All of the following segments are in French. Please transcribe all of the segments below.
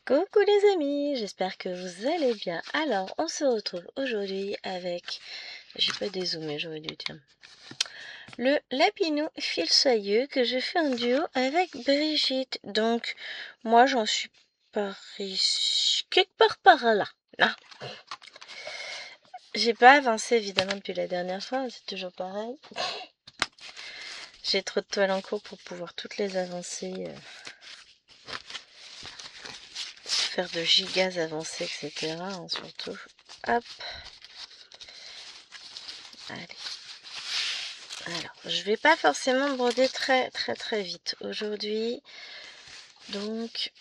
Coucou les amis, j'espère que vous allez bien. Alors, on se retrouve aujourd'hui avec, j'ai pas dézoomé, j'aurais dû dire, le Lapinou fil soyeux que je fais en duo avec Brigitte. Donc, moi j'en suis par ici, quelque part par là. Ah. J'ai pas avancé évidemment depuis la dernière fois, c'est toujours pareil. J'ai trop de toiles en cours pour pouvoir toutes les avancer. Faire de gigas avancés, etc. hein, surtout. Hop. Allez. Alors, je vais pas forcément broder très vite aujourd'hui. Donc,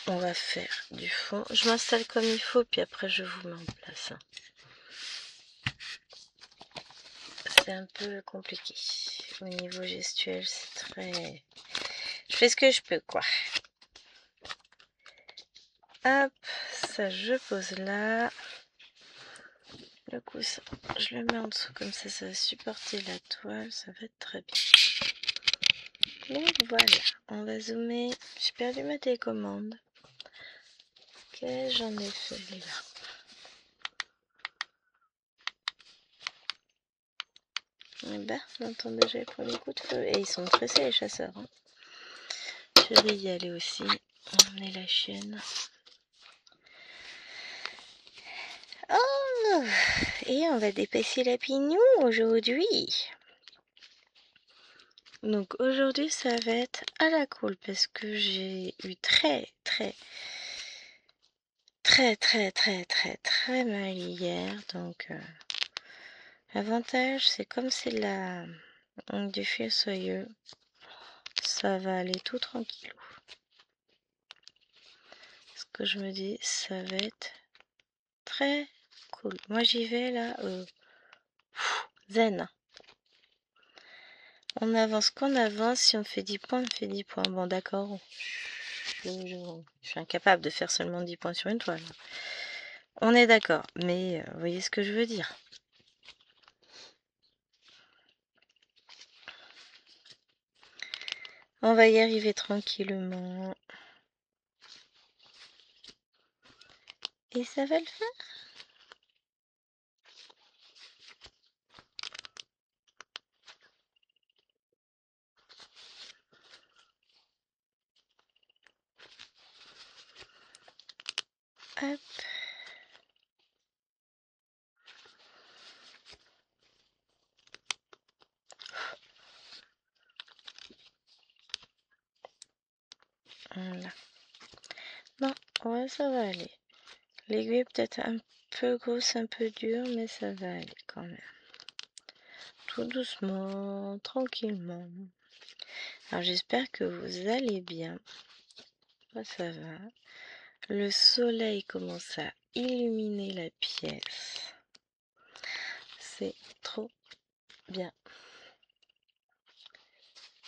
on va faire du fond. Je m'installe comme il faut, puis après je vous mets en place. C'est un peu compliqué. Au niveau gestuel, c'est très... Je fais ce que je peux, quoi. Hop, ça je pose là. Le coussin, je le mets en dessous comme ça va supporter la toile, ça va être très bien. Donc voilà, on va zoomer. J'ai perdu ma télécommande. Qu'est-ce que j'en ai fait là? Eh ben, on entend déjà les premiers coups de feu. Et ils sont pressés les chasseurs. Hein. Je vais y aller aussi. On est la chienne. Oh! Et on va dépasser la pignou aujourd'hui. Donc aujourd'hui ça va être à la cool parce que j'ai eu très mal hier. Donc l'avantage c'est comme c'est du fil soyeux, ça va aller tout tranquillou. Ce que je me dis, ça va être très cool. Moi j'y vais là, zen. On avance qu'on avance, si on fait 10 points, on fait 10 points. Bon d'accord, je suis incapable de faire seulement 10 points sur une toile. On est d'accord, mais vous voyez ce que je veux dire. On va y arriver tranquillement. Et ça va le faire. Hop. Voilà. Bon, ouais, ça va aller. L'aiguille est peut-être un peu grosse, un peu dure, mais ça va aller quand même. Tout doucement, tranquillement. Alors j'espère que vous allez bien. Moi ça va. Le soleil commence à illuminer la pièce. C'est trop bien.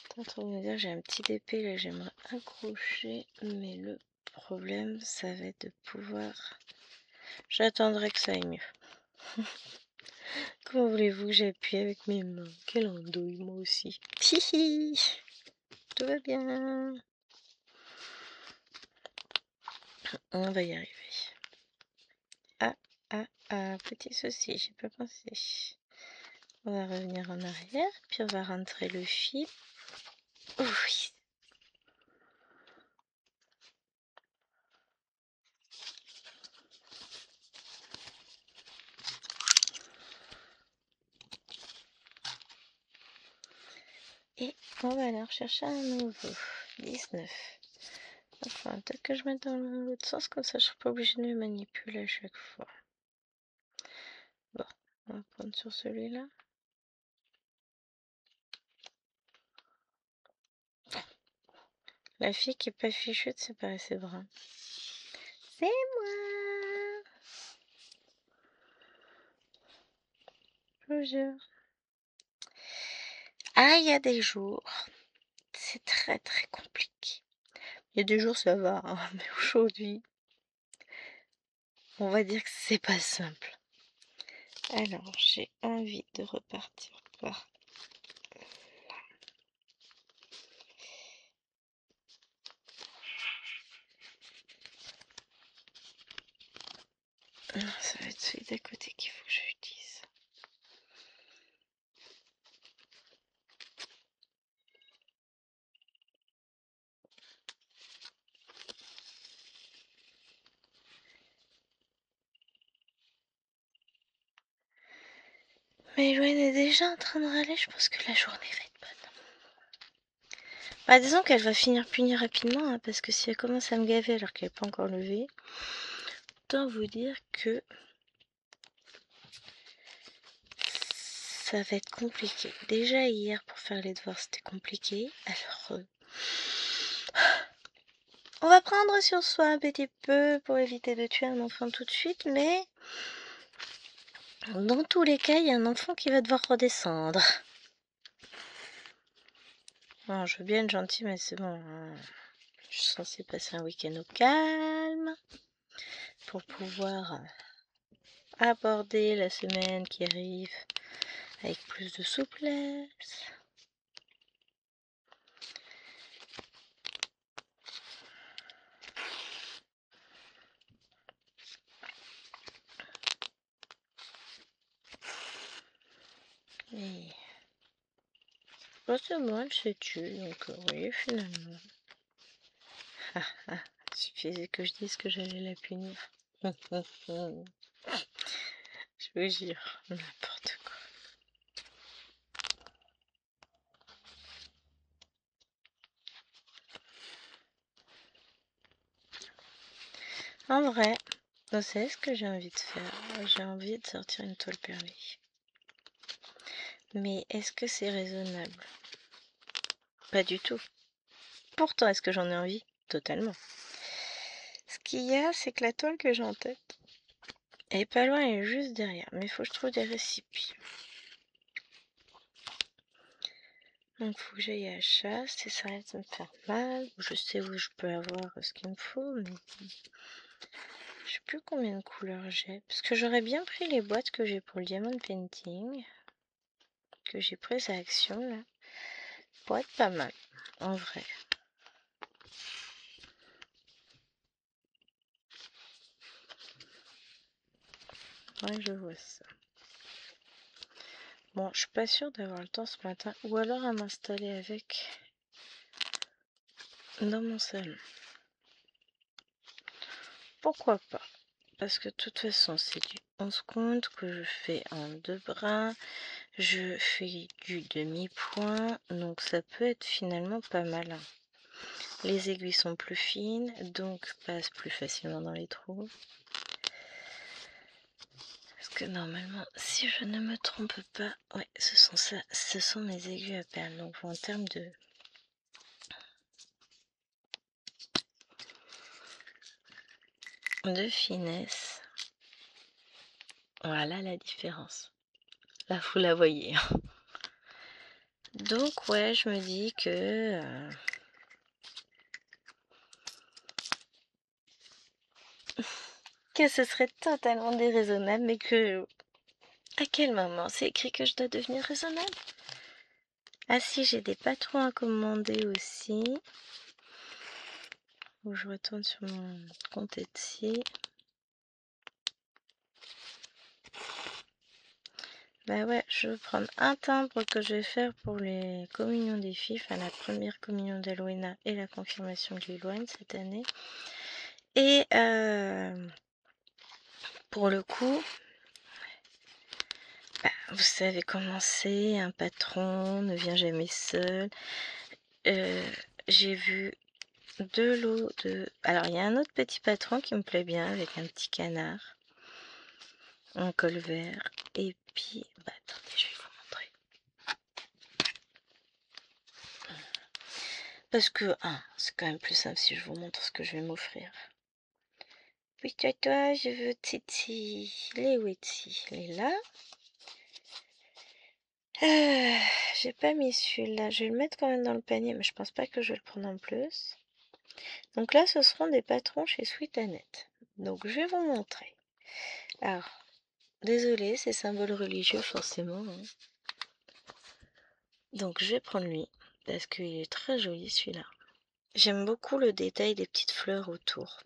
T'es en train de me dire, j'ai un petit épée là, j'aimerais accrocher, mais le problème, ça va être de pouvoir... J'attendrai que ça aille mieux. Comment voulez-vous que j'appuie avec mes mains? Quelle andouille, moi aussi. Hihi, tout va bien. On va y arriver. Petit souci, j'ai pas pensé. On va revenir en arrière, puis on va rentrer le fil. Oui. Et on va aller rechercher un nouveau. 19. Enfin, peut-être que je mette dans l'autre sens, comme ça je serai pas obligée de le manipuler à chaque fois. Bon, on va prendre sur celui-là. La fille qui est pas fichue, c'est pas assez brun. C'est moi! Je vous jure. Ah, il y a des jours, c'est très compliqué. Il y a des jours, ça va, hein, mais aujourd'hui, on va dire que c'est pas simple. Alors, j'ai envie de repartir par Non, ça va être celui d'à côté qu'il faut que j'utilise. Mais Eloane est déjà en train de râler, je pense que la journée va être bonne. Bah, disons qu'elle va finir punie rapidement, hein, parce que si elle commence à me gaver alors qu'elle n'est pas encore levée, autant vous dire que ça va être compliqué. Déjà hier pour faire les devoirs c'était compliqué, alors on va prendre sur soi un petit peu pour éviter de tuer un enfant tout de suite, mais dans tous les cas il y a un enfant qui va devoir redescendre. Bon, je veux bien être gentille mais c'est bon, hein. Je suis censée passer un week-end au calme pour pouvoir aborder la semaine qui arrive avec plus de souplesse. Et bon, c'est bon, elle se tue, donc oui, finalement. Il suffisait que je dise que j'allais la punir. Je vous jure, n'importe quoi. En vrai, vous savez ce que j'ai envie de faire? J'ai envie de sortir une toile perlée. Mais est-ce que c'est raisonnable? Pas du tout. Pourtant, est-ce que j'en ai envie? Totalement. Ce qu'il y a, c'est que la toile que j'ai en tête est pas loin, elle est juste derrière. Mais il faut que je trouve des récipients. Donc, faut que j'aille à la chasse et ça arrête de me faire mal. Je sais où je peux avoir ce qu'il me faut, mais je sais plus combien de couleurs j'ai. Parce que j'aurais bien pris les boîtes que j'ai pour le diamond painting, que j'ai prises à Action là. Pour être pas mal, en vrai. Ouais, je vois ça. Bon, je suis pas sûre d'avoir le temps ce matin. Ou alors à m'installer avec dans mon salon. Pourquoi pas? Parce que de toute façon, c'est du 11 comptes que je fais en 2 brins. Je fais du demi-point. Donc ça peut être finalement pas mal, hein. Les aiguilles sont plus fines, donc passent plus facilement dans les trous. Parce que normalement, si je ne me trompe pas, ouais, ce sont mes aiguilles à perles. Donc en termes de finesse, voilà la différence. Là, vous la voyez. Donc ouais, je me dis que ce serait totalement déraisonnable, mais que à quel moment c'est écrit que je dois devenir raisonnable? Ah si, j'ai des patrons à commander aussi. Où je retourne sur mon compte Etsy. Bah ouais, je vais prendre un timbre que je vais faire pour les communions des filles, enfin la première communion d'Alwena et la confirmation de Liloine cette année. Et pour le coup, bah, vous savez comment c'est, un patron ne vient jamais seul. J'ai vu 2 lots de... Alors il y a un autre petit patron qui me plaît bien avec un petit canard, un col vert, et puis... Bah attendez, je vais vous montrer. Parce que, c'est quand même plus simple si je vous montre ce que je vais m'offrir. Oui, toi, je veux Titi. Il est où Titi? Il est là. J'ai pas mis celui-là. Je vais le mettre quand même dans le panier, mais je pense pas que je vais le prendre en plus. Donc là, ce seront des patrons chez Sweet Annette. Donc je vais vous montrer. Alors, désolé, c'est symbole religieux forcément, hein. Donc je vais prendre lui, parce qu'il est très joli celui-là. J'aime beaucoup le détail des petites fleurs autour.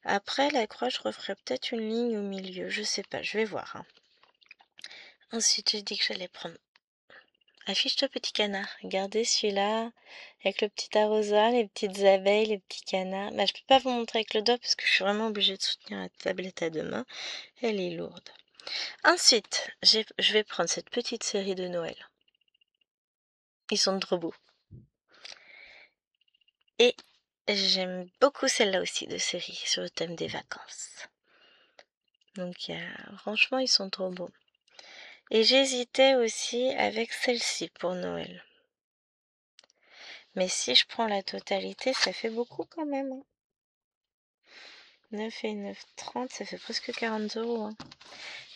Après la croix, je referai peut-être une ligne au milieu. Je sais pas, je vais voir. Hein. Ensuite, j'ai dit que j'allais prendre... Affiche-toi petit canard. Regardez celui-là, avec le petit arrosoir, les petites abeilles, les petits canards. Bah, je peux pas vous montrer avec le doigt parce que je suis vraiment obligée de soutenir la tablette à deux mains. Elle est lourde. Ensuite, je vais prendre cette petite série de Noël. Ils sont trop beaux. Et j'aime beaucoup celle-là aussi de série sur le thème des vacances. Donc, franchement, ils sont trop beaux. Et j'hésitais aussi avec celle-ci pour Noël. Mais si je prends la totalité, ça fait beaucoup quand même. Hein. 9 et 9, 30, ça fait presque 40 €. Hein.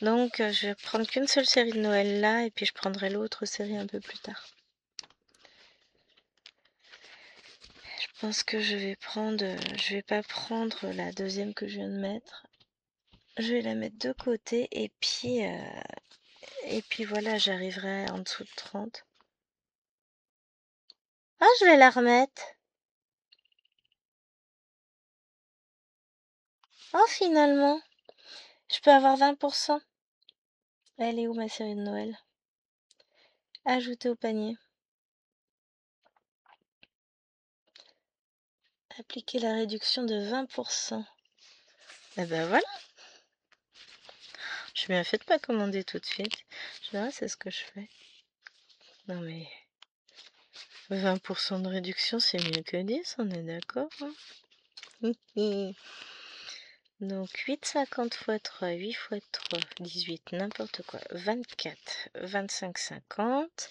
Donc, je vais prendre qu'une seule série de Noël là, et puis je prendrai l'autre série un peu plus tard. Je pense que je vais pas prendre la deuxième que je viens de mettre. Je vais la mettre de côté, et puis voilà, j'arriverai en dessous de 30. Ah, je vais la remettre. Oh, finalement, je peux avoir 20%. Elle est où ma série de Noël? Ajouter au panier. Appliquer la réduction de 20%. Eh ben voilà. Je suis bien fait de pas commander tout de suite. Je verrai, c'est ce que je fais. Non mais 20% de réduction, c'est mieux que 10, on est d'accord. Hein. Donc 8,50 x 3, 8 x 3, 18, n'importe quoi. 24, 25,50.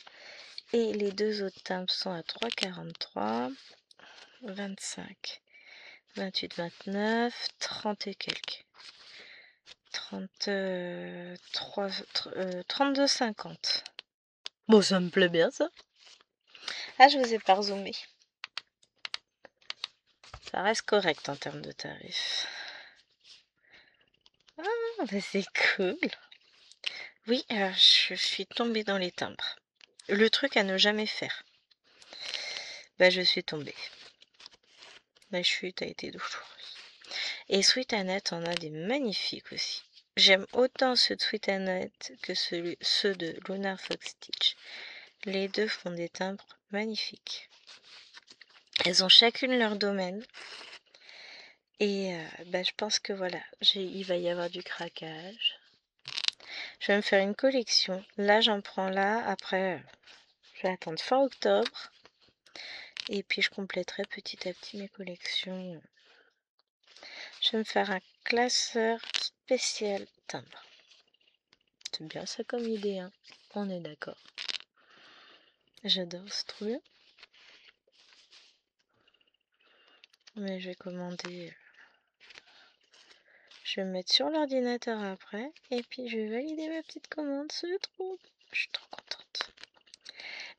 Et les deux autres timbres sont à 3,43, 25, 28, 29, 30 et quelques. 32,50. Bon, ça me plaît bien, ça. Ah, je vous ai pas rezoomé. Ça reste correct en termes de tarifs. Ah, bah c'est cool. Oui, je suis tombée dans les timbres. Le truc à ne jamais faire. Bah, je suis tombée. La chute a été douloureuse. Et Sweet Annette en a des magnifiques aussi. J'aime autant ceux de Sweet Annette que ceux de Lunar Fox Stitch. Les deux font des timbres magnifiques. Elles ont chacune leur domaine. Et je pense que voilà, il va y avoir du craquage. Je vais me faire une collection. Là, j'en prends là. Après, je vais attendre fin octobre. Et puis, je compléterai petit à petit mes collections. Je vais me faire un classeur spécial timbre. C'est bien ça comme idée, hein. On est d'accord. J'adore ce truc. Mais je vais commander. Je vais me mettre sur l'ordinateur après. Et puis, je vais valider ma petite commande. C'est trop. Je suis trop contente.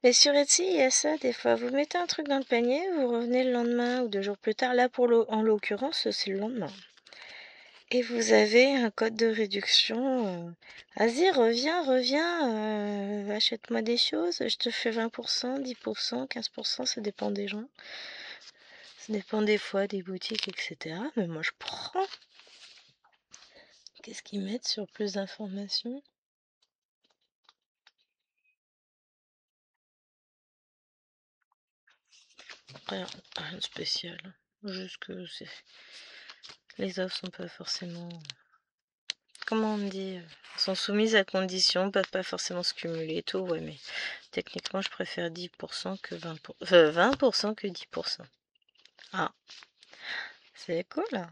Mais sur Etsy, il y a ça des fois. Vous mettez un truc dans le panier, vous revenez le lendemain ou 2 jours plus tard. Là, en l'occurrence, c'est le lendemain. Et vous avez un code de réduction. Vas-y, reviens, achète-moi des choses. Je te fais 20%, 10%, 15%, ça dépend des gens. Ça dépend des fois, des boutiques, etc. Mais moi, je prends. Qu'est-ce qu'ils mettent sur plus d'informations? Rien de spécial. Juste que les offres sont pas forcément... Comment on dit, sont soumises à conditions, peuvent pas forcément se cumuler et tout, ouais, mais techniquement, je préfère 10% que 20%, 20% que 10%. Ah, c'est cool, là.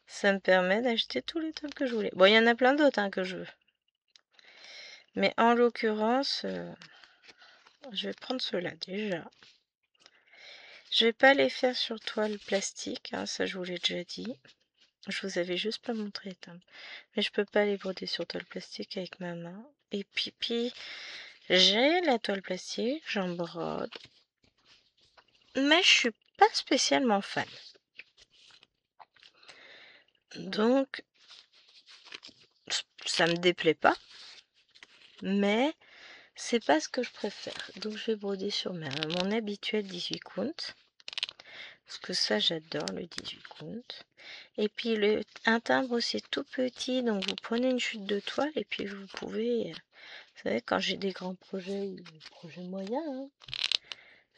Ça me permet d'acheter tous les tomes que je voulais. Bon, il y en a plein d'autres hein, que je veux. Mais en l'occurrence, je vais prendre ceux-là déjà. Je vais pas les faire sur toile plastique, hein, ça je vous l'ai déjà dit. Je vous avais juste pas montré les timbres. Mais je peux pas les broder sur toile plastique avec ma main. Et puis j'ai la toile plastique, j'en brode. Mais je suis pas spécialement fan. Donc, ça me déplaît pas. Mais c'est pas ce que je préfère. Donc, je vais broder sur mon habituel 18 count. Parce que ça, j'adore le 18 comptes. Et puis un timbre aussi tout petit, donc vous prenez une chute de toile et puis vous pouvez, vous savez, quand j'ai des grands projets ou des projets moyens,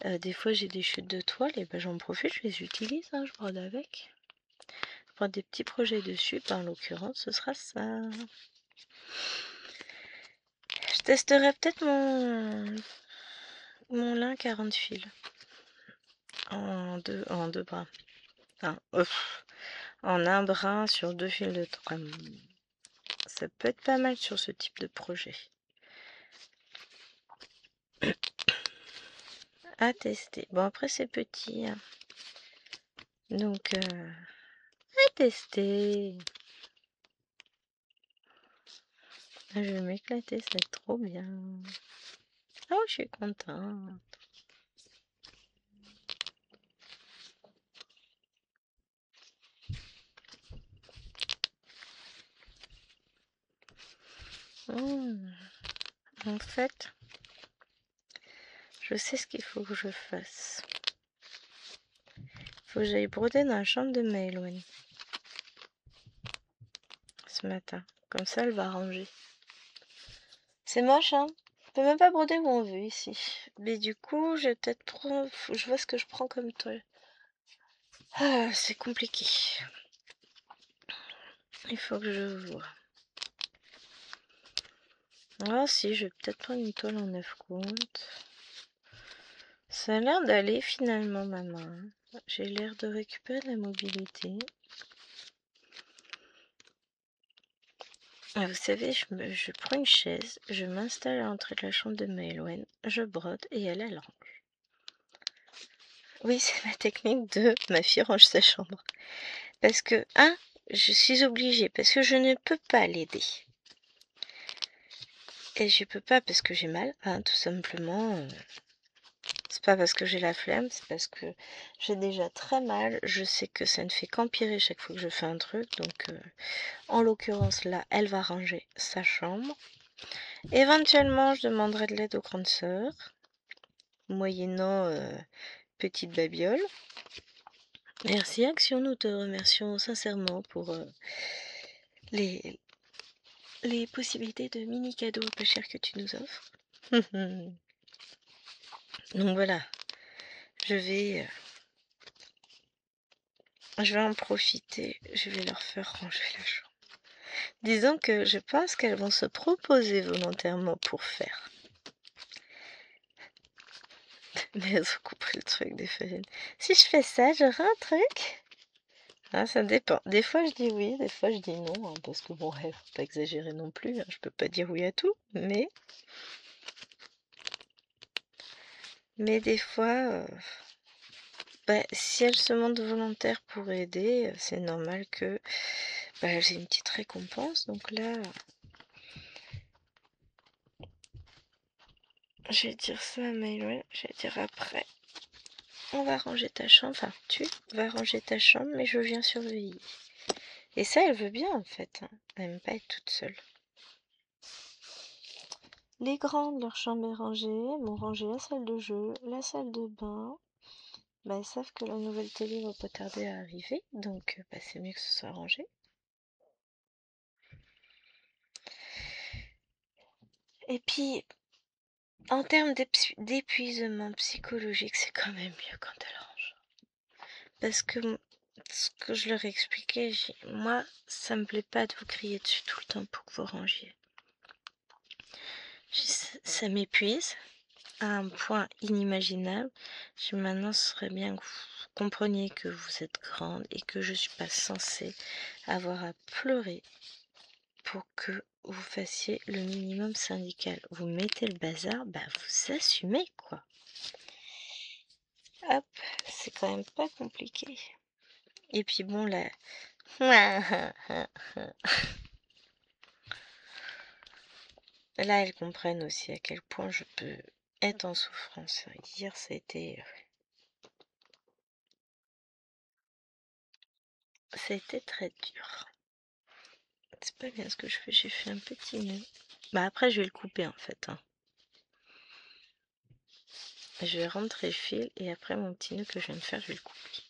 hein, des fois j'ai des chutes de toile et ben j'en profite, je les utilise, hein, je brode avec. Je prends des petits projets dessus, en l'occurrence ce sera ça. Je testerai peut-être mon lin 40 fils en deux brins. Enfin, en un brin sur 2 fils de trame. Ça peut être pas mal sur ce type de projet. À tester. Bon, après, c'est petit. Hein. Donc, à tester. Je vais m'éclater, ça va être trop bien. Oh, je suis contente. En fait, je sais ce qu'il faut que je fasse. Faut que j'aille broder dans la chambre de Maëlwen ce matin. Comme ça, elle va ranger. C'est moche, hein? On peut même pas broder où on veut ici. Mais du coup, je vais peut-être prendre... Je vois ce que je prends comme toile. Ah, c'est compliqué. Il faut que je vois. Ah si, je vais peut-être prendre une toile en 9 comptes. Ça a l'air d'aller finalement, maman. J'ai l'air de récupérer de la mobilité. Vous savez, je prends une chaise, je m'installe à l'entrée de la chambre de Maëlwen, je brode et elle range. Oui, c'est ma technique de ma fille range sa chambre. Parce que, je suis obligée, parce que je ne peux pas l'aider. Et je peux pas parce que j'ai mal, tout simplement. C'est pas parce que j'ai la flemme, c'est parce que j'ai déjà très mal. Je sais que ça ne fait qu'empirer chaque fois que je fais un truc. Donc, en l'occurrence, là, elle va ranger sa chambre. Éventuellement, je demanderai de l'aide aux grandes sœurs, moyennant petite babiole. Merci Action, nous te remercions sincèrement pour les possibilités de mini cadeaux peu chers que tu nous offres. Donc voilà, je vais en profiter, je vais leur faire ranger la chambre. Disons que je pense qu'elles vont se proposer volontairement pour faire. Mais elles ont compris le truc des farines. Si je fais ça, j'aurai un truc. Ça dépend. Des fois je dis oui, des fois je dis non, parce que bon, faut pas exagérer non plus, je peux pas dire oui à tout, mais des fois, si elles se montrent volontaires pour aider, c'est normal que j'ai une petite récompense. Donc là, je vais dire ça à Maëlwen, je vais dire après, on va ranger ta chambre, enfin tu vas ranger ta chambre, mais je viens surveiller. Et ça, elle veut bien en fait, elle n'aime pas être toute seule. Les grandes, leur chambre est rangée, m'ont rangé la salle de jeu, la salle de bain. Elles savent que la nouvelle télé va pas tarder à arriver, donc c'est mieux que ce soit rangé. Et puis, en termes d'épuisement psychologique, c'est quand même mieux quand elle range. Parce que ce que je leur ai expliqué, moi, ça me plaît pas de vous crier dessus tout le temps pour que vous rangiez. Ça m'épuise à un point inimaginable. Maintenant, ce serait bien que vous compreniez que vous êtes grande et que je suis pas censée avoir à pleurer pour que vous fassiez le minimum syndical. Vous mettez le bazar, vous assumez quoi. Hop, c'est quand même pas compliqué. Et puis bon, là... Là, elles comprennent aussi à quel point je peux être en souffrance. Hier, ça a été très dur. C'est pas bien ce que je fais, j'ai fait un petit nœud. Après, je vais le couper en fait. Je vais rentrer le fil et après mon petit nœud que je viens de faire, je vais le couper.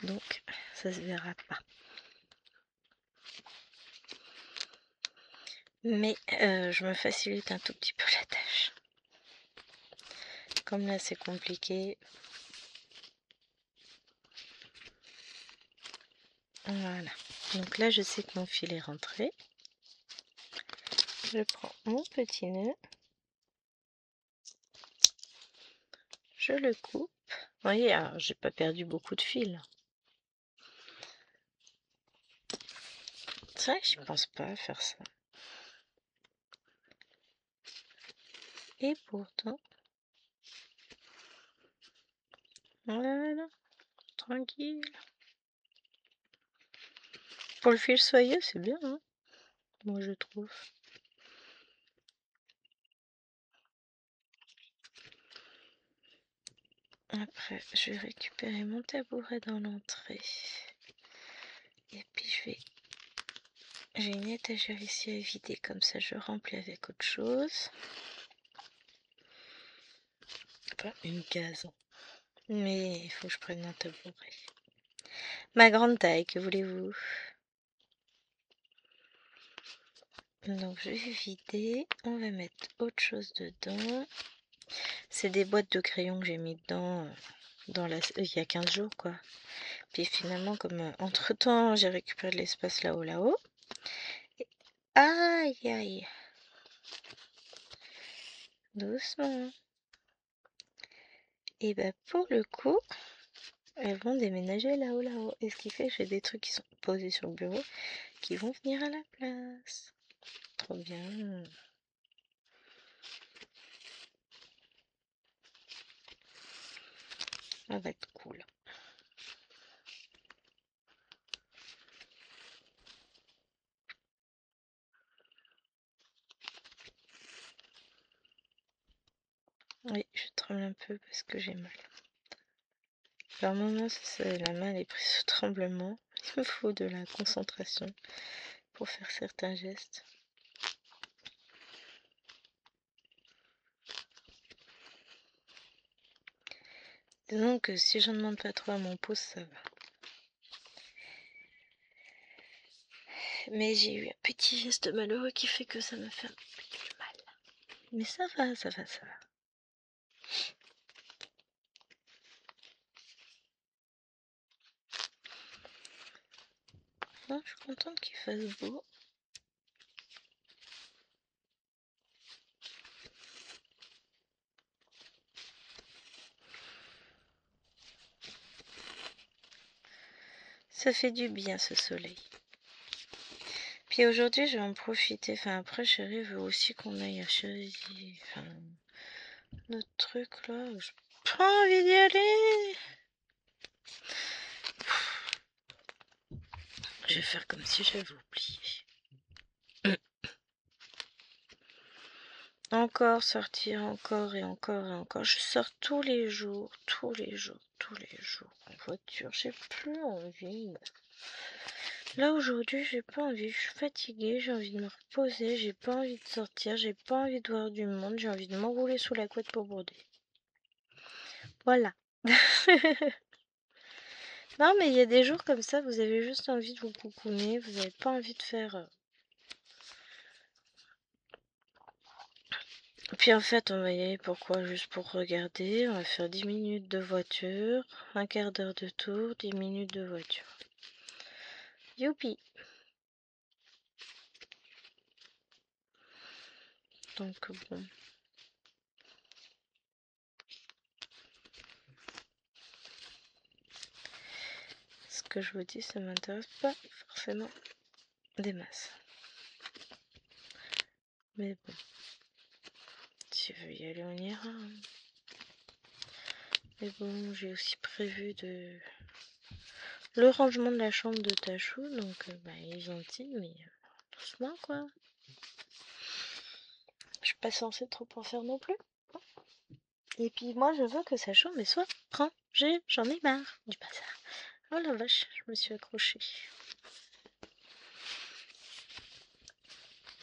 donc ça se verra pas. Mais je me facilite un tout petit peu la tâche. Comme là c'est compliqué. Voilà. Donc là je sais que mon fil est rentré. Je prends mon petit nœud. Je le coupe. Vous voyez, alors j'ai pas perdu beaucoup de fil. C'est vrai que je pense pas à faire ça. Et pourtant, voilà, tranquille. Pour le fil soyeux, c'est bien, hein, moi je trouve. Après, je vais récupérer mon tabouret dans l'entrée. Et puis j'ai une étagère ici à vider, comme ça je remplis avec autre chose. Pas une case. Mais il faut que je prenne un tabouret. Ma grande taille, que voulez-vous? Donc je vais vider. On va mettre autre chose dedans. C'est des boîtes de crayons que j'ai mis dedans il y a 15 jours, quoi. Puis finalement, comme entre-temps, j'ai récupéré de l'espace là-haut. Aïe, aïe. Doucement. Et bah pour le coup, elles vont déménager là-haut. Et ce qui fait que j'ai des trucs qui sont posés sur le bureau qui vont venir à la place. Trop bien. Ça va être cool. Oui, je tremble un peu parce que j'ai mal. Par moments, la main elle est prise sous tremblement. Il me faut de la concentration pour faire certains gestes. Disons que si je ne demande pas trop à mon pouce, ça va. Mais j'ai eu un petit geste malheureux qui fait que ça me fait un peu du mal. Mais ça va, ça va, ça va. Non, je suis contente qu'il fasse beau. Ça fait du bien ce soleil. Puis aujourd'hui, je vais en profiter. Enfin, après, chérie veut aussi qu'on aille à Chérie. Enfin, notre truc là. J'ai pas envie d'y aller. Je vais faire comme si j'avais oublié. Encore sortir, encore et encore et encore. Je sors tous les jours, tous les jours, tous les jours en voiture. J'ai plus envie. Là aujourd'hui, j'ai pas envie. Je suis fatiguée, j'ai envie de me reposer, j'ai pas envie de sortir, j'ai pas envie de voir du monde, j'ai envie de m'enrouler sous la couette pour broder. Voilà. Non, mais il y a des jours comme ça, vous avez juste envie de vous coucouner, vous n'avez pas envie de faire. Puis en fait, on va y aller pourquoi? Juste pour regarder. On va faire 10 minutes de voiture, un quart d'heure de tour, 10 minutes de voiture. Youpi! Donc bon. Ce que je vous dis, ça m'intéresse pas forcément des masses. Mais bon. Si tu veux y aller, on ira. Mais bon, j'ai aussi prévu le rangement de la chambre de Tachou, donc il est gentil, mais doucement quoi. Je suis pas censée trop en faire non plus. Et puis moi, je veux que sa chambre soit rangée. J'en ai marre du bazar. Oh la vache, je me suis accrochée.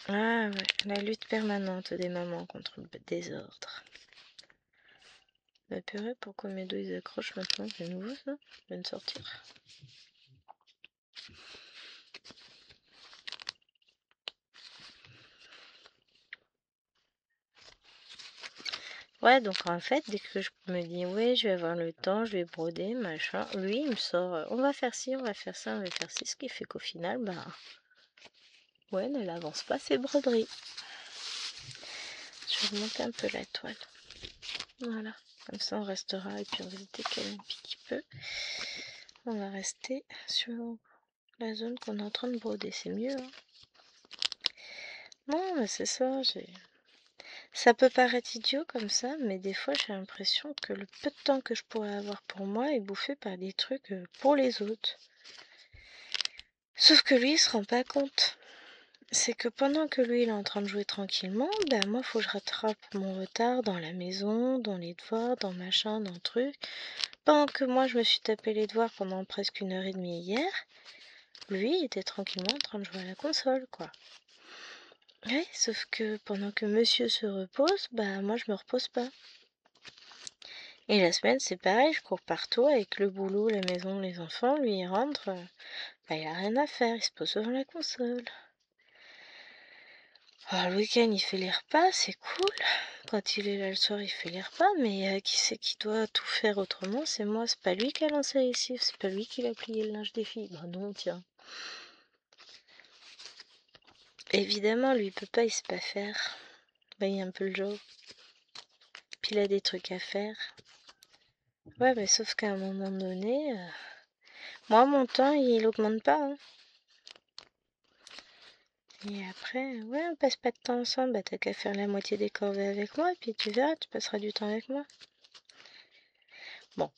Ah ouais, la lutte permanente des mamans contre le désordre. Bah purée, pourquoi mes doigts ils accrochent maintenant? C'est nouveau ça? Je viens de sortir. Ouais, donc en fait, dès que je me dis, ouais, je vais avoir le temps, je vais broder, machin, lui, il me sort, on va faire ci, on va faire ça, on va faire ci, ce qui fait qu'au final, bah, ouais, elle avance pas ses broderies. Je vais remonter un peu la toile. Voilà, comme ça on restera, et puis on va éviter qu'elle me pique un peu. On va rester sur la zone qu'on est en train de broder, c'est mieux, hein. Non, mais c'est ça, ça peut paraître idiot comme ça, mais des fois j'ai l'impression que le peu de temps que je pourrais avoir pour moi est bouffé par des trucs pour les autres. Sauf que lui, il se rend pas compte. C'est que pendant que lui, il est en train de jouer tranquillement, ben moi, faut que je rattrape mon retard dans la maison, dans les devoirs, dans machin, dans le truc. Pendant que moi, je me suis tapé les devoirs pendant presque 1h30 hier, lui, il était tranquillement en train de jouer à la console, quoi. Ouais, sauf que pendant que monsieur se repose, bah moi, je me repose pas. Et la semaine, c'est pareil, je cours partout avec le boulot, la maison, les enfants. Lui, il rentre, bah, il a rien à faire, il se pose devant la console. Alors, le week-end, il fait les repas, c'est cool. Quand il est là le soir, il fait les repas, mais qui c'est qui doit tout faire autrement? C'est moi, c'est pas lui qui a lancé la lessive, c'est pas lui qui a plié le linge des filles. Bah non, tiens. Évidemment, lui, il peut pas, il sait pas faire. Bah, il y a un peu le job. Puis il a des trucs à faire. Ouais, mais sauf qu'à un moment donné, moi, mon temps, il augmente pas, hein. Et après, ouais, on passe pas de temps ensemble, bah t'as qu'à faire la moitié des corvées avec moi, et puis tu verras, tu passeras du temps avec moi. Bon,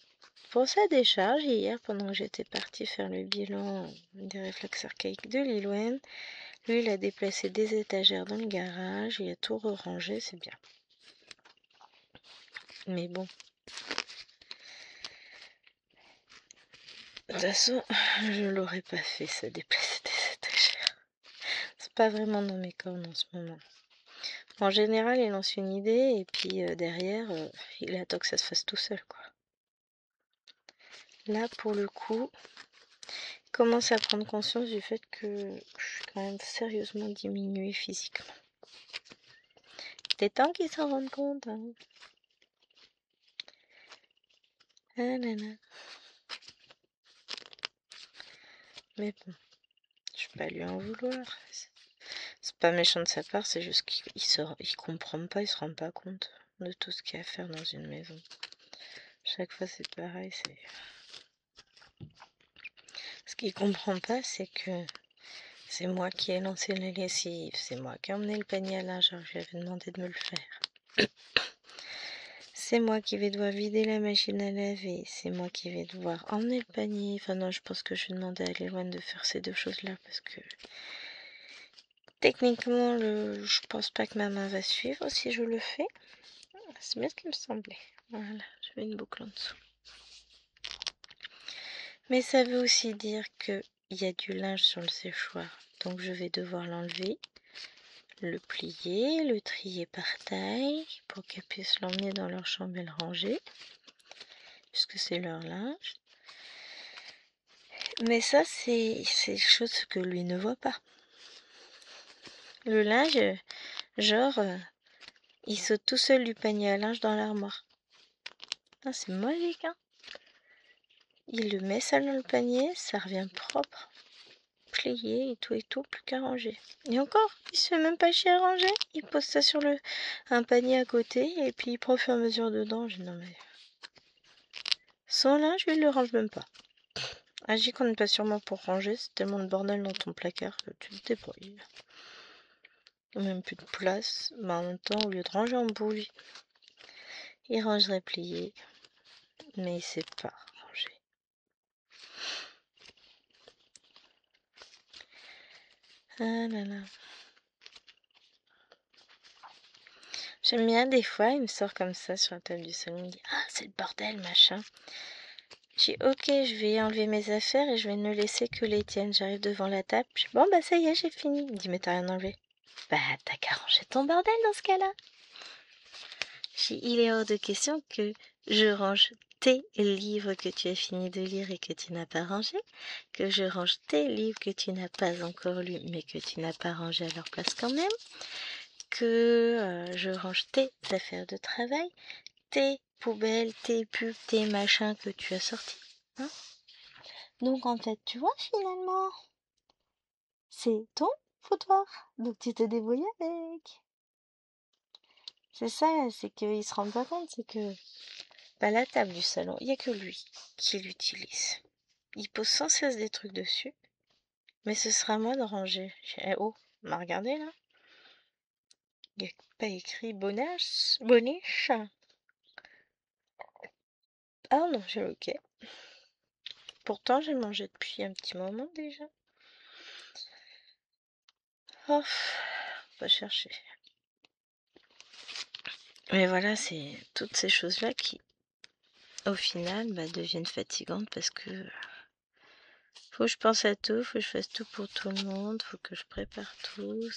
pour sa décharge, hier, pendant que j'étais partie faire le bilan des réflexes archaïques de Lilwen, lui, il a déplacé des étagères dans le garage, il a tout rangé, c'est bien. Mais bon. De toute façon, je l'aurais pas fait, ça, déplacer des étagères. C'est pas vraiment dans mes cordes en ce moment. En général, il lance une idée, et puis derrière, il attend que ça se fasse tout seul, quoi. Là, pour le coup, il commence à prendre conscience du fait que je suis quand même sérieusement diminuée physiquement. C'est temps qu'il s'en rende compte, hein. Ah là là. Mais bon, je vais pas lui en vouloir. C'est pas méchant de sa part, c'est juste qu'il comprend pas, il se rend pas compte de tout ce qu'il y a à faire dans une maison. Chaque fois c'est pareil, c'est... Ce qu'il comprend pas, c'est que c'est moi qui ai lancé la lessive, c'est moi qui ai emmené le panier à linge, alors je lui avais demandé de me le faire. C'est moi qui vais devoir vider la machine à laver, c'est moi qui vais devoir emmener le panier. Enfin non, je pense que je vais demander à Léloine de faire ces deux choses-là, parce que techniquement, je pense pas que ma main va suivre si je le fais. C'est bien ce qui me semblait. Voilà, je mets une boucle en dessous. Mais ça veut aussi dire qu'il y a du linge sur le séchoir. Donc je vais devoir l'enlever, le plier, le trier par taille pour qu'elles puissent l'emmener dans leur chambre et le ranger, puisque c'est leur linge. Mais ça, c'est des choses que lui ne voit pas. Le linge, genre, il saute tout seul du panier à linge dans l'armoire. Ah, c'est magique, hein. Il le met ça dans le panier, ça revient propre, plié et tout, plus qu'à ranger. Et encore, il se fait même pas chier à ranger. Il pose ça sur un panier à côté et puis il prend au fur et à mesure dedans. Je dis non mais... Son linge, il le range même pas. Agis qu'on n'est pas sûrement pour ranger, c'est tellement de bordel dans ton placard que tu te débrouilles. Même plus de place, mais en même temps, au lieu de ranger en boule, il rangerait plié, mais il sait pas ranger. Ah là là. J'aime bien des fois, il me sort comme ça sur la table du salon, il me dit « Ah, c'est le bordel, machin ». J'ai dit « Ok, je vais enlever mes affaires et je vais ne laisser que les tiennes ». J'arrive devant la table, je dis « Bon, bah ça y est, j'ai fini ». Il me dit « Mais t'as rien enlevé ». Bah, t'as qu'à ranger ton bordel dans ce cas-là. Il est hors de question que je range tes livres que tu as fini de lire et que tu n'as pas rangés, que je range tes livres que tu n'as pas encore lus mais que tu n'as pas rangés à leur place quand même, que je range tes affaires de travail, tes poubelles, tes pubs, tes machins que tu as sortis. Hein. Donc en fait, tu vois, finalement, c'est ton foutoir. Donc tu te débrouilles avec. C'est ça, c'est qu'ils se rendent pas compte, c'est que la table du salon, il n'y a que lui qui l'utilise. Il pose sans cesse des trucs dessus, mais ce sera à moi de ranger. Oh, m'a regardé là. Il n'y a pas écrit Boniche. Ah non, j'ai ok. Pourtant, j'ai mangé depuis un petit moment déjà. Oh, on va chercher. Mais voilà, c'est toutes ces choses-là qui, au final, deviennent fatigantes parce que faut que je pense à tout, faut que je fasse tout pour tout le monde, faut que je prépare tout.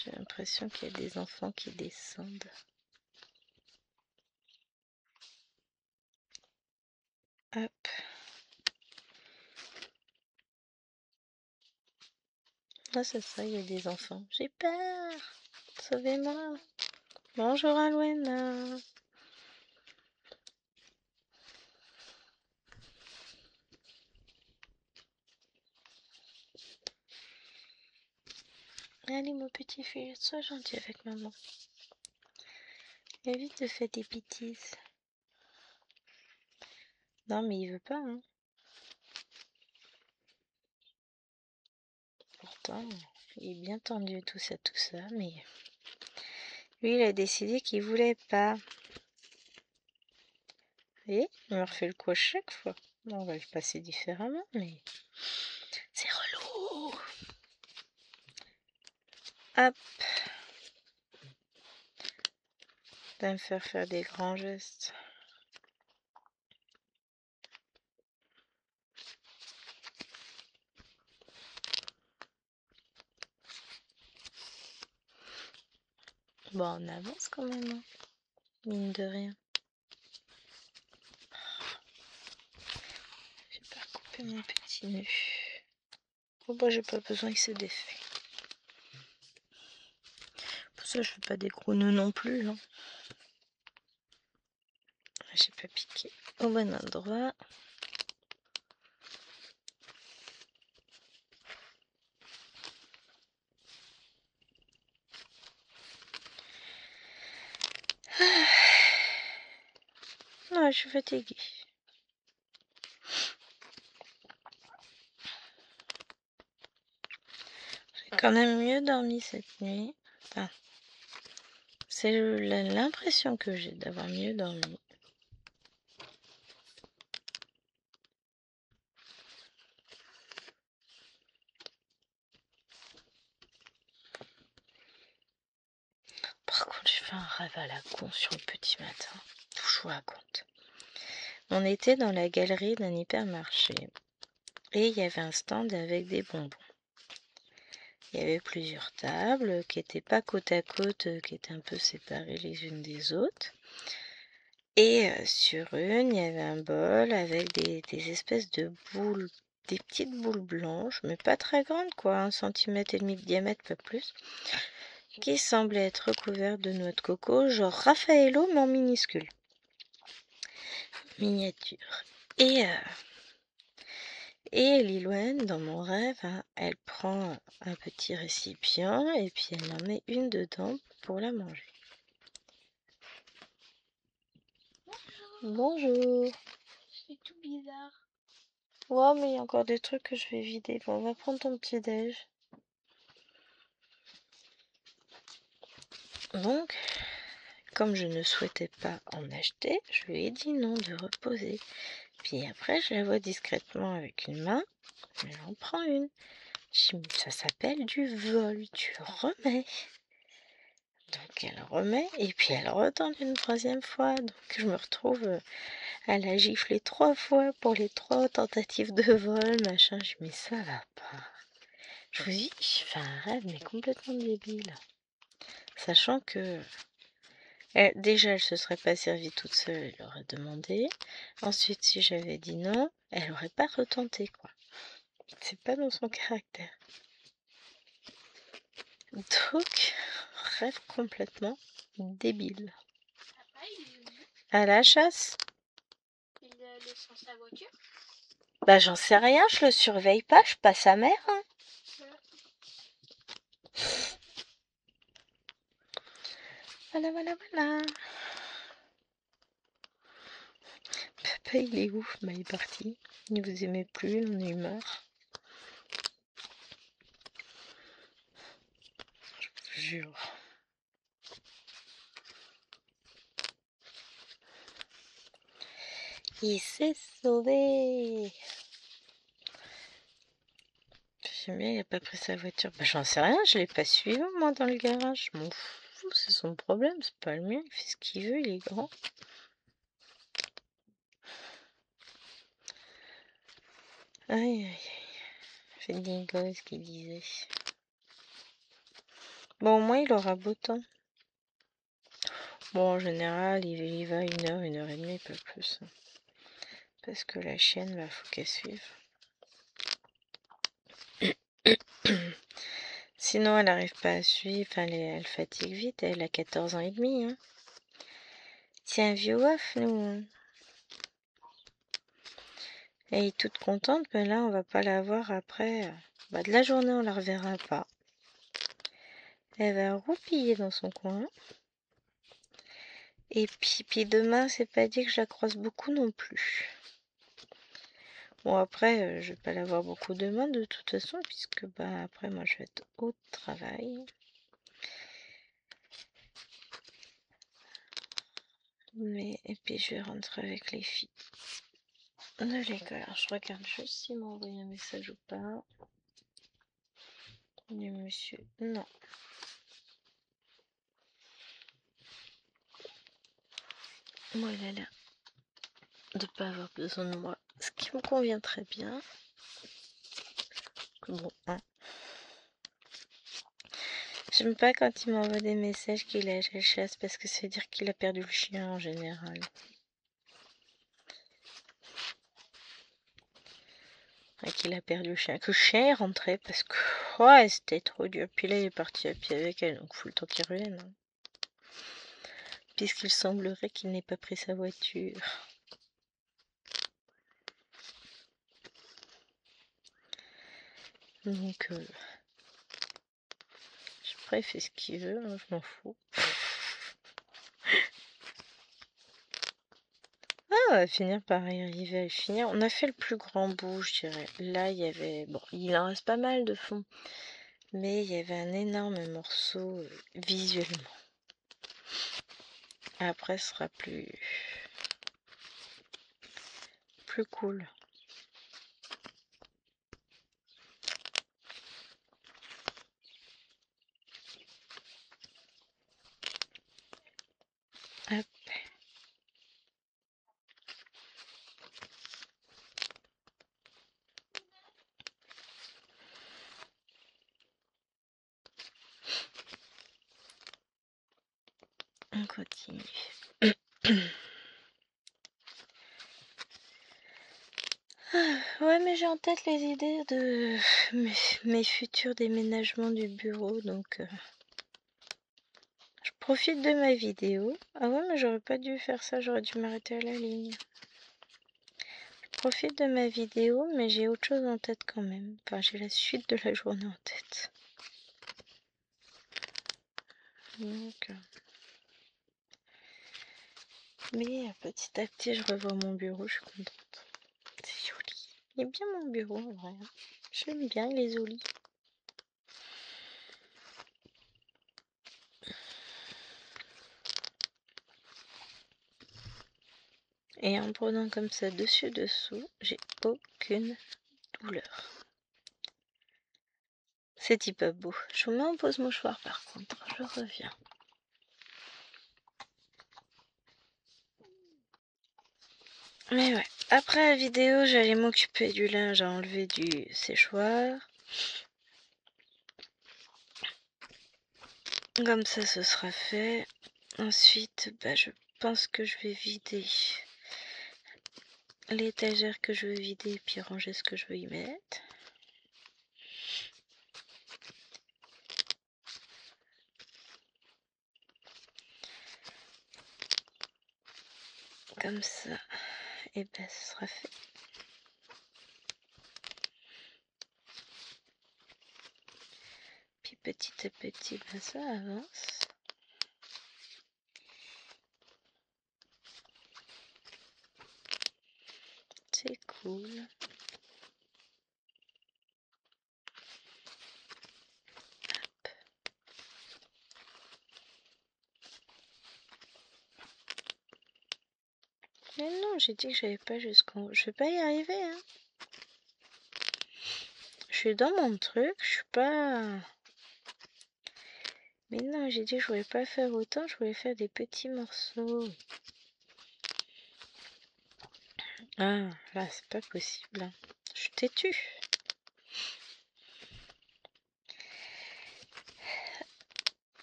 J'ai l'impression qu'il y a des enfants qui descendent. Hop. Ah, c'est ça, il y a des enfants. J'ai peur. Sauvez-moi. Bonjour Alwena. Allez mon petit fils, sois gentil avec maman. Évite de faire des bêtises. Non mais il veut pas, hein. Pourtant, il est bien tendu tout ça, mais lui il a décidé qu'il voulait pas. Vous voyez, il me refait le coup à chaque fois. On va le passer différemment, mais c'est relou. Hop. Va me faire des grands gestes. Bon, on avance quand même, hein. Mine de rien. J'ai pas recoupé mon petit nœud. Oh bah j'ai pas besoin, il s'est défait. Pour ça je fais pas des gros nœuds non plus, hein. J'ai pas piqué au bon endroit. Ah, je suis fatiguée. J'ai quand même mieux dormi cette nuit. Enfin, c'est l'impression que j'ai d'avoir mieux dormi. Par contre, j'ai fait un rêve à la con sur le petit matin. Je vous raconte. On était dans la galerie d'un hypermarché et il y avait un stand avec des bonbons. Il y avait plusieurs tables qui n'étaient pas côte à côte, qui étaient un peu séparées les unes des autres. Et sur une, il y avait un bol avec des espèces de boules, des petites boules blanches, mais pas très grandes quoi, 1,5 cm de diamètre, pas plus, qui semblaient être recouvertes de noix de coco, genre Raffaello, mais en minuscule. Miniature. Et Lilouane, dans mon rêve, hein, elle prend un petit récipient et puis elle en met une dedans pour la manger. Bonjour. C'est tout bizarre. Oh, mais il y a encore des trucs que je vais vider. Bon, on va prendre ton petit déj. Donc, comme je ne souhaitais pas en acheter, je lui ai dit non, de reposer. Puis après, je la vois discrètement avec une main, elle en prend une. Je dis, mais ça s'appelle du vol, tu remets. Donc elle remet, et puis elle retente une troisième fois. Donc je me retrouve à la gifler 3 fois pour les 3 tentatives de vol, machin. Je dis, mais ça va pas. Je vous dis, j'ai fait un rêve, mais complètement débile. Sachant que déjà, elle se serait pas servie toute seule, elle aurait demandé. Ensuite, si j'avais dit non, elle aurait pas retenté, quoi. C'est pas dans son caractère. Donc, rêve complètement débile. Papa, il est où? À la chasse? Il est sans sa voiture? Bah, j'en sais rien, je le surveille pas, je suis pas sa mère, hein. Voilà, voilà, voilà. Papa, il est ouf, bah, il est parti. Il vous aimait plus, il en a eu marre. Je vous jure. Il s'est sauvé. J'aime bien, il a pas pris sa voiture. Bah, j'en sais rien, je l'ai pas suivi, moi, dans le garage. Je m'en fous, c'est son problème, c'est pas le mien. Il fait ce qu'il veut, il est grand. Aïe, aïe, aïe. C'est dingue ce qu'il disait. Bon, au moins, il aura beau temps. Bon, en général, il va 1 heure et demie, pas plus. Parce que la chienne, bah, faut qu'elle suive. Sinon, elle n'arrive pas à suivre. Enfin, elle fatigue vite. Elle a 14 ans et demi. Hein. C'est un vieux waf, nous. Elle est toute contente, mais là, on va pas la voir après. Bah, de la journée, on la reverra pas. Elle va roupiller dans son coin. Et puis demain, c'est pas dit que je la croise beaucoup non plus. Bon, après, je vais pas la voir beaucoup demain de toute façon, puisque bah après, moi, je vais être au travail. Et puis, je vais rentrer avec les filles de l'école. Alors, je regarde juste s'il m'a envoyé un message ou pas. Du monsieur, non. Moi, il a l'air de pas avoir besoin de moi, ce qui me convient très bien. Bon, hein. J'aime pas quand il m'envoie des messages qu'il est à la chasse parce que ça veut dire qu'il a perdu le chien en général. Et qu'il a perdu le chien. Que le chien est rentré parce que ouais, c'était trop dur. Puis là, il est parti à pied avec elle, donc faut le temps qu'il revienne. Hein. Puisqu'il semblerait qu'il n'ait pas pris sa voiture. Donc, après, il fait ce qu'il veut, hein, je m'en fous. Ah, on va finir par y arriver à le finir. On a fait le plus grand bout, je dirais. Là, il y avait... Bon, il en reste pas mal de fond. Mais il y avait un énorme morceau visuellement. Après, ce sera plus cool. Hop. On continue. Ouais, mais j'ai en tête les idées de mes futurs déménagements du bureau, donc je profite de ma vidéo. Ah ouais, mais j'aurais pas dû faire ça, j'aurais dû m'arrêter à la ligne. Je profite de ma vidéo, mais j'ai autre chose en tête quand même. Enfin, j'ai la suite de la journée en tête. Donc, mais petit à petit, je revois mon bureau, je suis contente. C'est joli. Il est bien mon bureau en vrai. J'aime bien, il est joli. Et en prenant comme ça dessus-dessous, j'ai aucune douleur. C'est hyper beau. Je vous mets en pause mouchoir par contre, je reviens. Mais ouais, après la vidéo, j'allais m'occuper du linge à enlever du séchoir. Comme ça, ce sera fait. Ensuite, je pense que je vais vider l'étagère que je veux vider et puis ranger ce que je veux y mettre. Comme ça, et ce sera fait. Puis petit à petit, ça avance. C'est cool. Mais non, j'ai dit que j'avais pas jusqu'en haut. Je vais pas y arriver, hein. Je suis dans mon truc, je suis pas... Mais non, j'ai dit que je voulais pas faire autant, je voulais faire des petits morceaux. Ah, là, c'est pas possible, hein. Je suis têtue.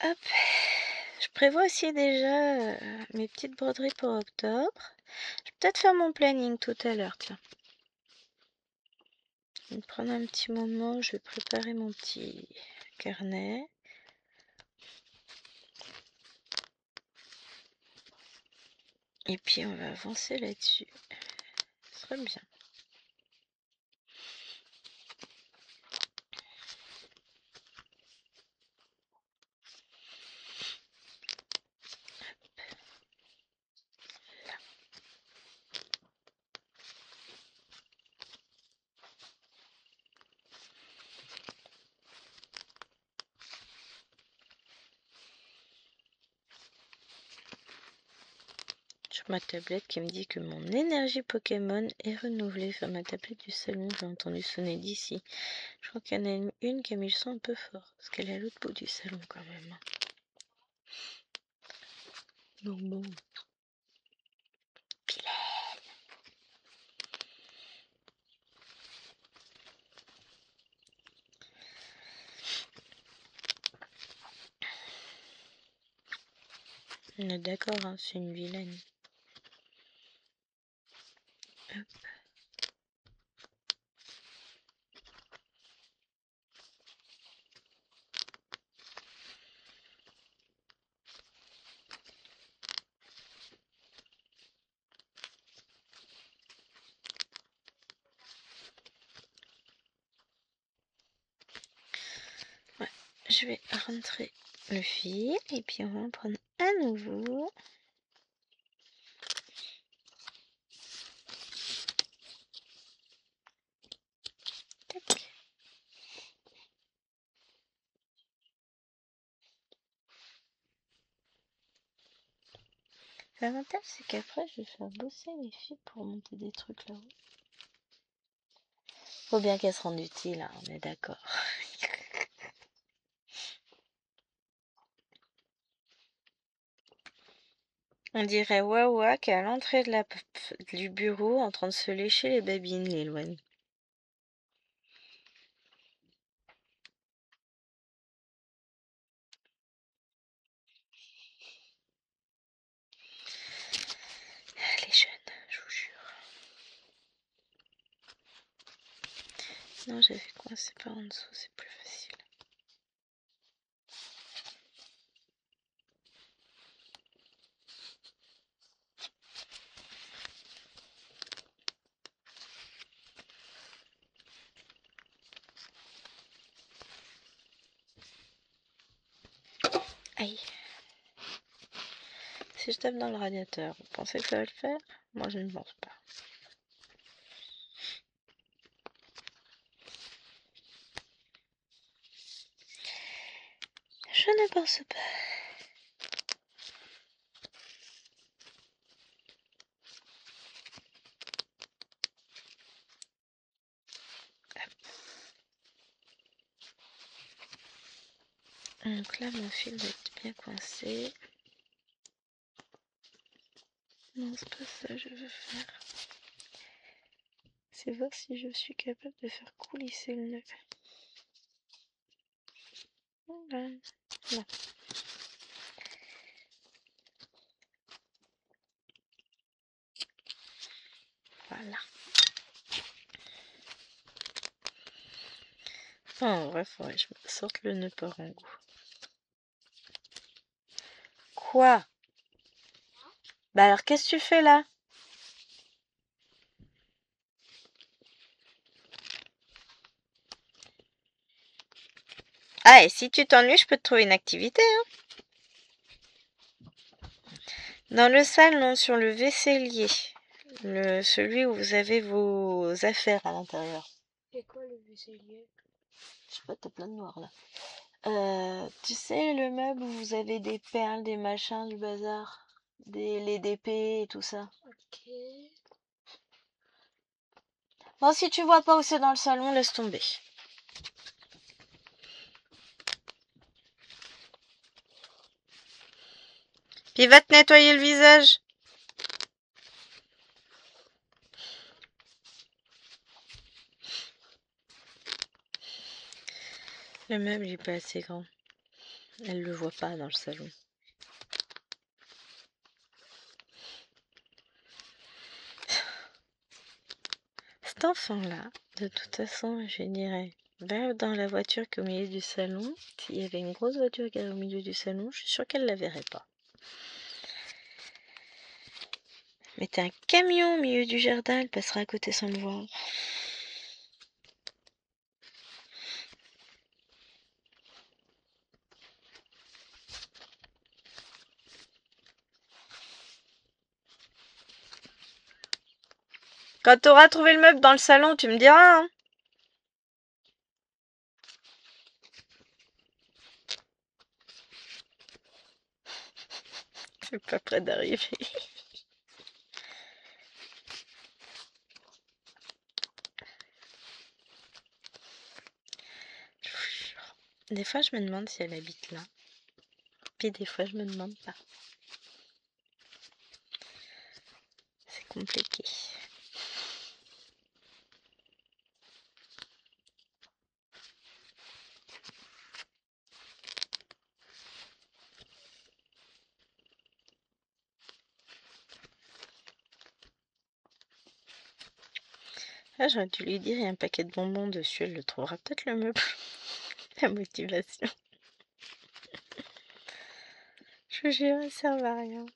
Hop. Je prévois aussi déjà mes petites broderies pour octobre. Je vais peut-être faire mon planning tout à l'heure, tiens. Je vais me prendre un petit moment, je vais préparer mon petit carnet. Et puis on va avancer là-dessus. Ce serait bien. Sur ma tablette qui me dit que mon énergie Pokémon est renouvelée. Sur ma tablette du salon, j'ai entendu sonner d'ici. Je crois qu'il y en a une qui a mis le son un peu fort. Parce qu'elle est à l'autre bout du salon quand même. Donc bon. On est d'accord, hein, c'est une vilaine. Hop. Ouais, je vais rentrer le fil et puis on va en prendre à nouveau. Tac. L'avantage, c'est qu'après, je vais faire bosser les fils pour monter des trucs là-haut. Faut bien qu'elles se rendent utiles, hein, on est d'accord. On dirait Wawa qui est à l'entrée du bureau en train de se lécher les babines, l'Éloigne. Elle est jeune, je vous jure. Non, j'avais coincé par en dessous, c'est plus facile. Aïe. Si je tape dans le radiateur, vous pensez que ça va le faire? Moi, je ne pense pas. Je ne pense pas. Donc là, mon fil va être bien coincé. Non, c'est pas ça que je veux faire. C'est voir si je suis capable de faire coulisser le nœud. Voilà. Là. Oh, en vrai, faudrait que je me sorte le nœud par en goût. Quoi? Bah alors, qu'est-ce que tu fais là? Ah, et si tu t'ennuies, je peux te trouver une activité, hein. Dans le salon, sur le vaisselier. Celui où vous avez vos affaires à l'intérieur. C'est quoi le vaisselier? Je sais pas, t'as plein de noir là. Tu sais, le meuble où vous avez des perles, des machins, du bazar, les DP et tout ça. Ok. Bon, si tu vois pas où c'est dans le salon, laisse tomber. Puis va te nettoyer le visage. Le meuble est pas assez grand. Elle le voit pas dans le salon. Cet enfant-là, de toute façon, je dirais, va dans la voiture qui est au milieu du salon. S'il y avait une grosse voiture qui est au milieu du salon, je suis sûre qu'elle la verrait pas. Mettez un camion au milieu du jardin, elle passera à côté sans le voir. Quand t'auras trouvé le meuble dans le salon, tu me diras, hein. C'est pas près d'arriver. Des fois, je me demande si elle habite là. Puis des fois, je me demande pas. C'est compliqué. Ah, j'aurais dû lui dire, il y a un paquet de bonbons dessus, elle le trouvera peut-être le meuble. La motivation. Je vous jure, ça sert à rien.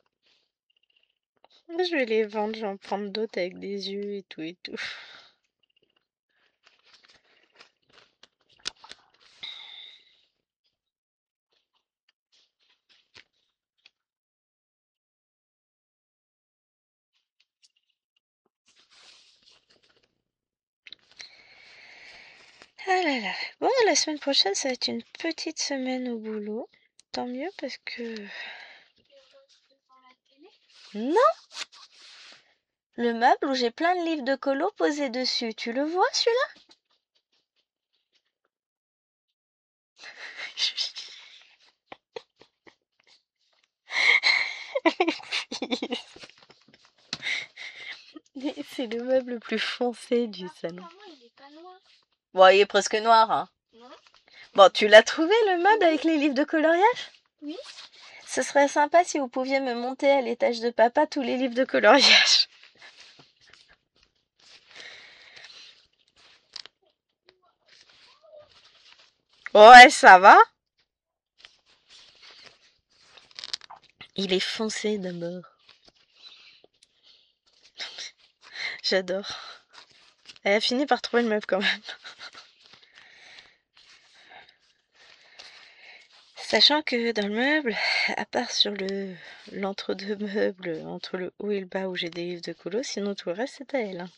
Je vais les vendre, je vais en prendre d'autres avec des yeux et tout et tout. Ah là là. Bon, la semaine prochaine, ça va être une petite semaine au boulot. Tant mieux parce que... Non! Le meuble où j'ai plein de livres de colo posés dessus. Tu le vois, celui-là? C'est le meuble le plus foncé du salon. Il est pas noir. Bon, il est presque noir, hein. Non. Bon, tu l'as trouvé, le meuble avec les livres de coloriage? Oui. Ce serait sympa si vous pouviez me monter à l'étage de papa tous les livres de coloriage. Ouais, ça va. Il est foncé d'abord. J'adore. Elle a fini par trouver le meuble quand même. Sachant que dans le meuble, à part sur l'entre-deux meubles, entre le haut et le bas où j'ai des livres de colo, sinon tout le reste c'est à elle, hein.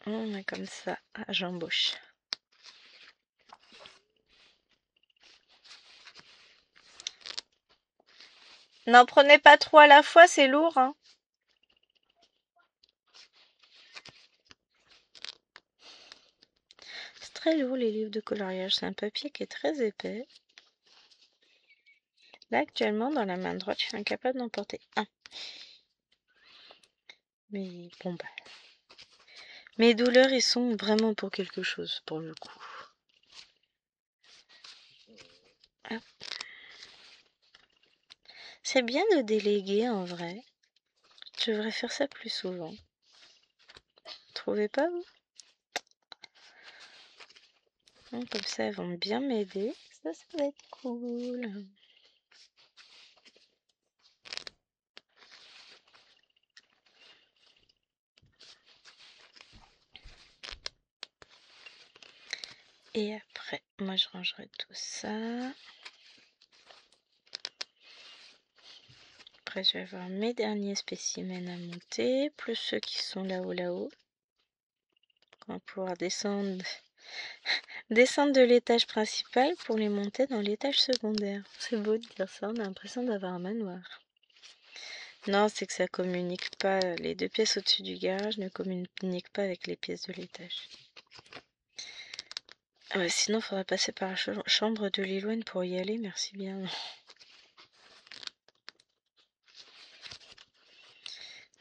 On est comme ça. Ah, j'embauche. N'en prenez pas trop à la fois, c'est lourd, hein. C'est très lourd les livres de coloriage, c'est un papier qui est très épais. Là actuellement dans la main droite je suis incapable d'en porter un. Mais bon bah. Mes douleurs ils sont vraiment pour quelque chose pour le coup. Hop. C'est bien de déléguer en vrai. Je devrais faire ça plus souvent. Trouvez pas vous? Comme ça, elles vont bien m'aider. Ça va être cool. Et après, moi je rangerai tout ça. Après, je vais avoir mes derniers spécimens à monter, plus ceux qui sont là-haut. On va pouvoir descendre de l'étage principal pour les monter dans l'étage secondaire. C'est beau de dire ça, on a l'impression d'avoir un manoir. Non, c'est que ça communique pas. Les deux pièces au-dessus du garage ne communiquent pas avec les pièces de l'étage. Sinon, il faudrait passer par la chambre de Lilouane pour y aller. Merci bien.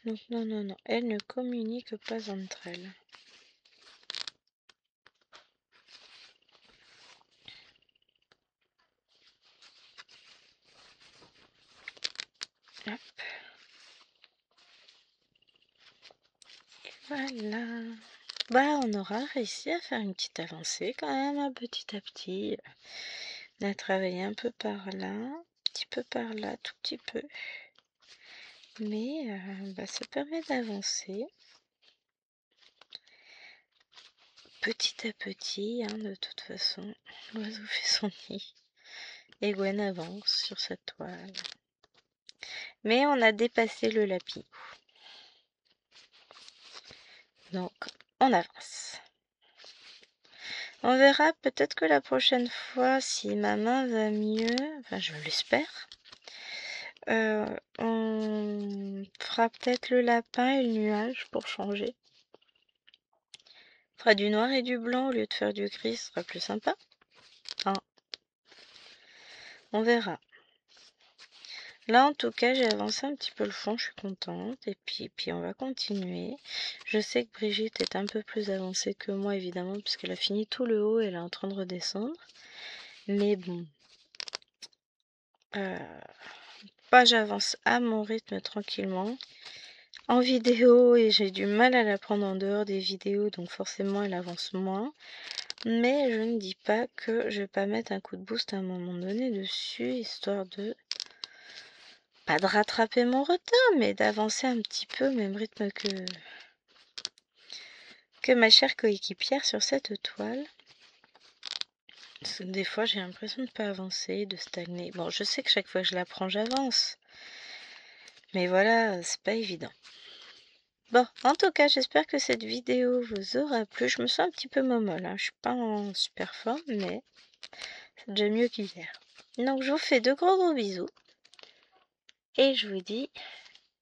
Donc non. Elles ne communiquent pas entre elles. Hop. Voilà. On aura réussi à faire une petite avancée quand même, petit à petit. On a travaillé un peu par là, un petit peu par là, tout petit peu. Mais ça permet d'avancer. Petit à petit, de toute façon, l'oiseau fait son nid. Et Gwen avance sur sa toile. Mais on a dépassé le lapis. Donc, on avance. On verra peut-être que la prochaine fois, si ma main va mieux, enfin je l'espère, on fera peut-être le lapin et le nuage pour changer. On fera du noir et du blanc au lieu de faire du gris, ce sera plus sympa. On verra. Là, en tout cas, j'ai avancé un petit peu le fond, je suis contente. Et puis on va continuer. Je sais que Brigitte est un peu plus avancée que moi, évidemment, puisqu'elle a fini tout le haut et elle est en train de redescendre. Mais bon. J'avance à mon rythme tranquillement. En vidéo, et j'ai du mal à la prendre en dehors des vidéos, donc forcément, elle avance moins. Mais je ne dis pas que je vais pas mettre un coup de boost à un moment donné dessus, histoire de... pas de rattraper mon retard, mais d'avancer un petit peu au même rythme que ma chère coéquipière sur cette toile. Parce que des fois, j'ai l'impression de ne pas avancer, de stagner. Bon, je sais que chaque fois que je la prends, j'avance. Mais voilà, c'est pas évident. Bon, en tout cas, j'espère que cette vidéo vous aura plu. Je me sens un petit peu momolle, je suis pas en super forme, mais c'est déjà mieux qu'hier. Donc, je vous fais de gros bisous. Et je vous dis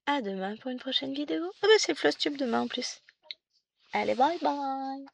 à demain pour une prochaine vidéo. Ah bah c'est le Flosstube demain en plus. Allez, bye bye!